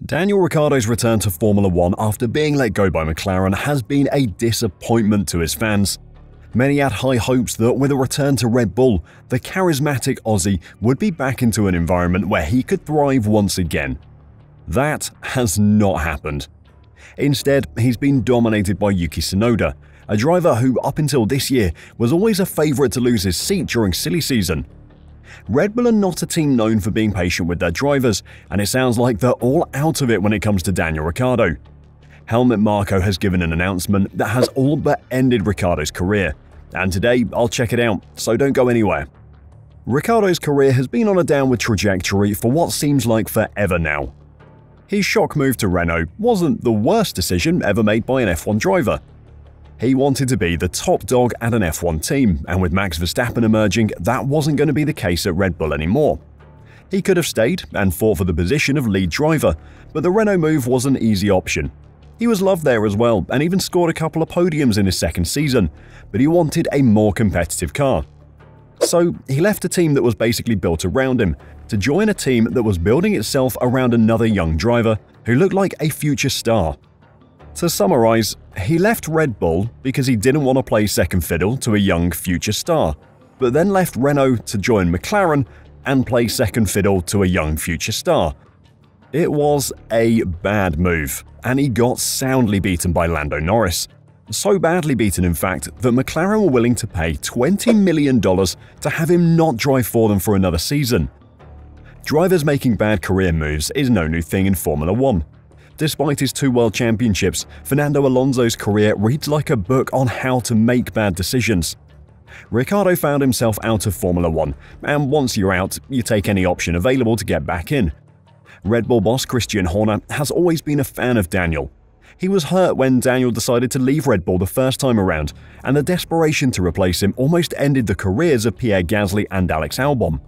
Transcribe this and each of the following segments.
Daniel Ricciardo's return to Formula One after being let go by McLaren has been a disappointment to his fans. Many had high hopes that with a return to Red Bull, the charismatic Aussie would be back into an environment where he could thrive once again. That has not happened. Instead, he's been dominated by Yuki Tsunoda, a driver who up until this year was always a favourite to lose his seat during silly season. Red Bull are not a team known for being patient with their drivers, and it sounds like they're all out of it when it comes to Daniel Ricciardo. Helmut Marko has given an announcement that has all but ended Ricciardo's career, and today I'll check it out, so don't go anywhere. Ricciardo's career has been on a downward trajectory for what seems like forever now. His shock move to Renault wasn't the worst decision ever made by an F1 driver. He wanted to be the top dog at an F1 team, and with Max Verstappen emerging, that wasn't going to be the case at Red Bull anymore. He could have stayed and fought for the position of lead driver, but the Renault move was an easy option. He was loved there as well and even scored a couple of podiums in his second season, but he wanted a more competitive car. So he left a team that was basically built around him to join a team that was building itself around another young driver who looked like a future star. To summarize, he left Red Bull because he didn't want to play second fiddle to a young future star, but then left Renault to join McLaren and play second fiddle to a young future star. It was a bad move, and he got soundly beaten by Lando Norris. So badly beaten, in fact, that McLaren were willing to pay $20 million to have him not drive for them for another season. Drivers making bad career moves is no new thing in Formula One. Despite his 2 world championships, Fernando Alonso's career reads like a book on how to make bad decisions. Ricciardo found himself out of Formula One, and once you're out, you take any option available to get back in. Red Bull boss Christian Horner has always been a fan of Daniel. He was hurt when Daniel decided to leave Red Bull the first time around, and the desperation to replace him almost ended the careers of Pierre Gasly and Alex Albon.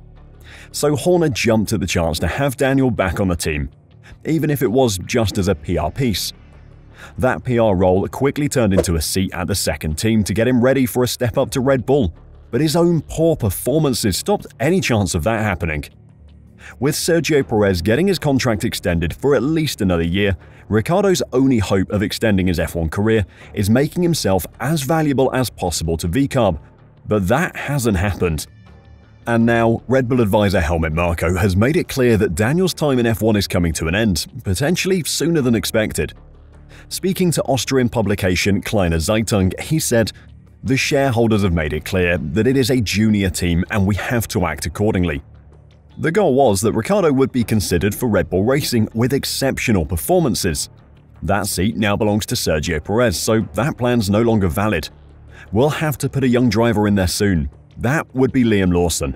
So Horner jumped at the chance to have Daniel back on the team, even if it was just as a PR piece. That PR role quickly turned into a seat at the second team to get him ready for a step up to Red Bull, but his own poor performances stopped any chance of that happening. With Sergio Perez getting his contract extended for at least another year, Ricciardo's only hope of extending his F1 career is making himself as valuable as possible to VCARB, but that hasn't happened. And now, Red Bull advisor Helmut Marko has made it clear that Daniel's time in F1 is coming to an end, potentially sooner than expected. Speaking to Austrian publication Kleine Zeitung, he said, "The shareholders have made it clear that it is a junior team and we have to act accordingly." The goal was that Ricciardo would be considered for Red Bull Racing with exceptional performances. That seat now belongs to Sergio Perez, so that plan's no longer valid. We'll have to put a young driver in there soon. That would be Liam Lawson.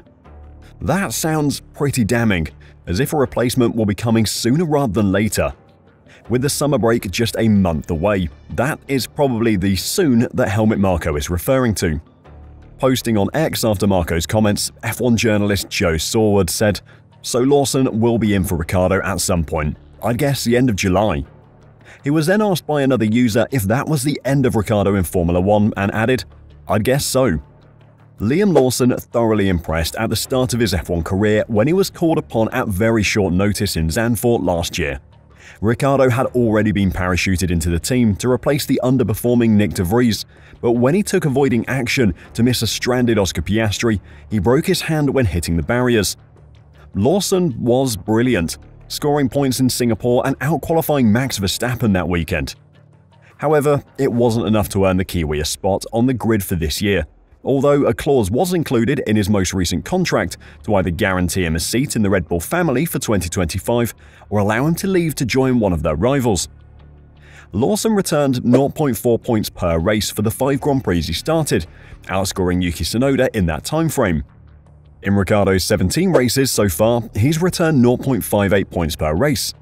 That sounds pretty damning, as if a replacement will be coming sooner rather than later. With the summer break just a month away, that is probably the soon that Helmut Marko is referring to. Posting on X after Marko's comments, F1 journalist Joe Saward said, "So Lawson will be in for Ricciardo at some point, I'd guess the end of July." He was then asked by another user if that was the end of Ricciardo in Formula One and added, "I'd guess so." Liam Lawson thoroughly impressed at the start of his F1 career when he was called upon at very short notice in Zandvoort last year. Ricciardo had already been parachuted into the team to replace the underperforming Nick de Vries, but when he took avoiding action to miss a stranded Oscar Piastri, he broke his hand when hitting the barriers. Lawson was brilliant, scoring points in Singapore and outqualifying Max Verstappen that weekend. However, it wasn't enough to earn the Kiwi a spot on the grid for this year, although a clause was included in his most recent contract to either guarantee him a seat in the Red Bull family for 2025 or allow him to leave to join one of their rivals. Lawson returned 0.4 points per race for the 5 Grand Prix he started, outscoring Yuki Tsunoda in that time frame. In Ricciardo's 17 races so far, he's returned 0.58 points per race.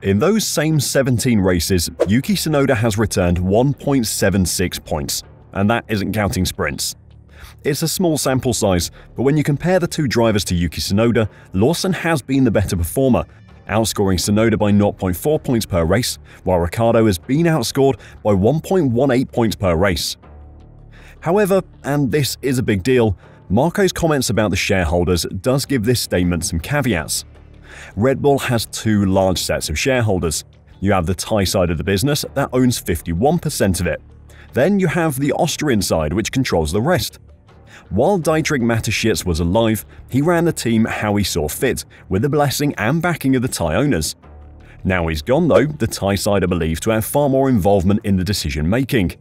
In those same 17 races, Yuki Tsunoda has returned 1.76 points, and that isn't counting sprints. It's a small sample size, but when you compare the two drivers to Yuki Tsunoda, Lawson has been the better performer, outscoring Tsunoda by 0.4 points per race, while Ricciardo has been outscored by 1.18 points per race. However, and this is a big deal, Marko's comments about the shareholders does give this statement some caveats. Red Bull has two large sets of shareholders. You have the Thai side of the business that owns 51% of it. Then you have the Austrian side, which controls the rest. While Dietrich Mateschitz was alive, he ran the team how he saw fit, with the blessing and backing of the Thai owners. Now he's gone though, the Thai side are believed to have far more involvement in the decision-making.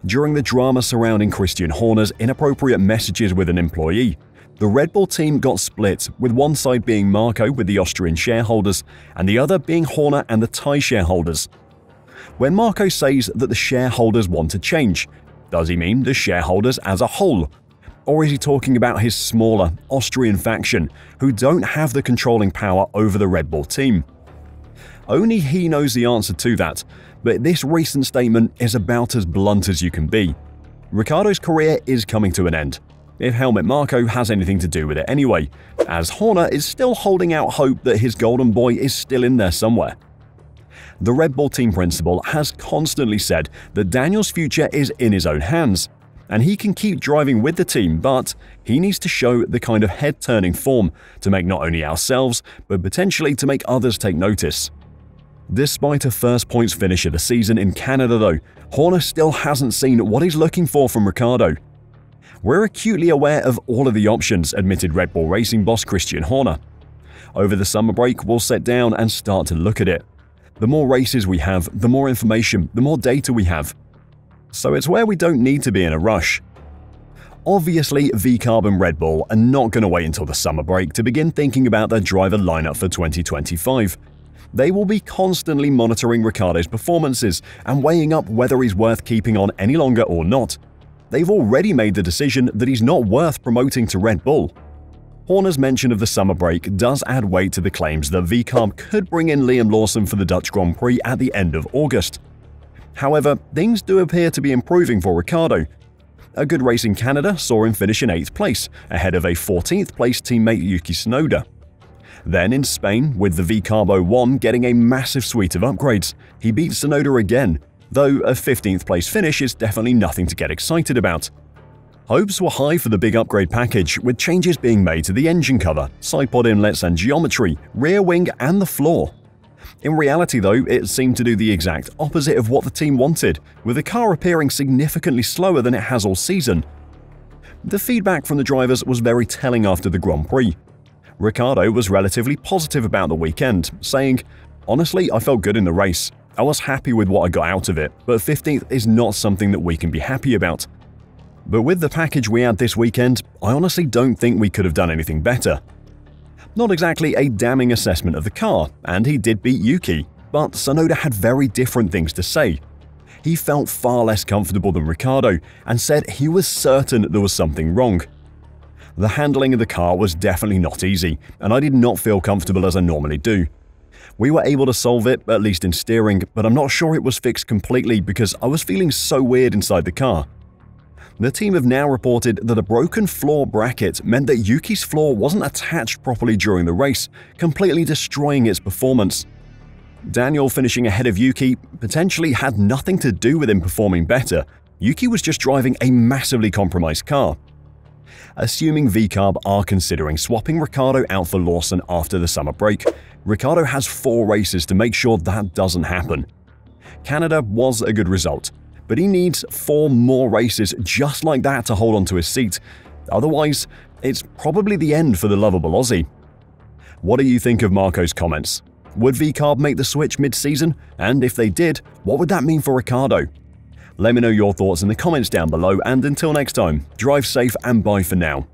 During the drama surrounding Christian Horner's inappropriate messages with an employee, the Red Bull team got split, with one side being Marko with the Austrian shareholders and the other being Horner and the Thai shareholders. When Marko says that the shareholders want to change, does he mean the shareholders as a whole? Or is he talking about his smaller Austrian faction who don't have the controlling power over the Red Bull team? Only he knows the answer to that, but this recent statement is about as blunt as you can be. Ricciardo's career is coming to an end, if Helmut Marko has anything to do with it anyway, as Horner is still holding out hope that his golden boy is still in there somewhere. The Red Bull team principal has constantly said that Daniel's future is in his own hands, and he can keep driving with the team, but he needs to show the kind of head-turning form to make not only ourselves, but potentially to make others take notice. Despite a first points finish of the season in Canada though, Horner still hasn't seen what he's looking for from Ricciardo. We're acutely aware of all of the options, admitted Red Bull Racing boss Christian Horner. Over the summer break, we'll sit down and start to look at it. The more races we have, the more information, the more data we have. So it's where we don't need to be in a rush. Obviously, VCarb and Red Bull are not going to wait until the summer break to begin thinking about their driver lineup for 2025. They will be constantly monitoring Ricciardo's performances and weighing up whether he's worth keeping on any longer or not. They've already made the decision that he's not worth promoting to Red Bull. Horner's mention of the summer break does add weight to the claims that VCarb could bring in Liam Lawson for the Dutch Grand Prix at the end of August. However, things do appear to be improving for Ricciardo. A good race in Canada saw him finish in 8th place, ahead of a 14th place teammate Yuki Tsunoda. Then in Spain, with the VCarb 01 getting a massive suite of upgrades, he beat Tsunoda again, though a 15th place finish is definitely nothing to get excited about. Hopes were high for the big upgrade package, with changes being made to the engine cover, side pod inlets and geometry, rear wing and the floor. In reality though, it seemed to do the exact opposite of what the team wanted, with the car appearing significantly slower than it has all season. The feedback from the drivers was very telling after the Grand Prix. Ricciardo was relatively positive about the weekend, saying, "Honestly, I felt good in the race. I was happy with what I got out of it, but 15th is not something that we can be happy about. But with the package we had this weekend, I honestly don't think we could have done anything better." Not exactly a damning assessment of the car, and he did beat Yuki, but Tsunoda had very different things to say. He felt far less comfortable than Ricciardo and said he was certain there was something wrong. The handling of the car was definitely not easy, and I did not feel comfortable as I normally do. We were able to solve it, at least in steering, but I'm not sure it was fixed completely because I was feeling so weird inside the car. The team have now reported that a broken floor bracket meant that Yuki's floor wasn't attached properly during the race, completely destroying its performance. Daniel finishing ahead of Yuki potentially had nothing to do with him performing better. Yuki was just driving a massively compromised car. Assuming VCarb are considering swapping Ricciardo out for Lawson after the summer break, Ricciardo has 4 races to make sure that doesn't happen. Canada was a good result, but he needs 4 more races just like that to hold onto his seat. Otherwise, it's probably the end for the lovable Aussie. What do you think of Marko's comments? Would VCarb make the switch mid-season? And if they did, what would that mean for Ricciardo? Let me know your thoughts in the comments down below, and until next time, drive safe and bye for now.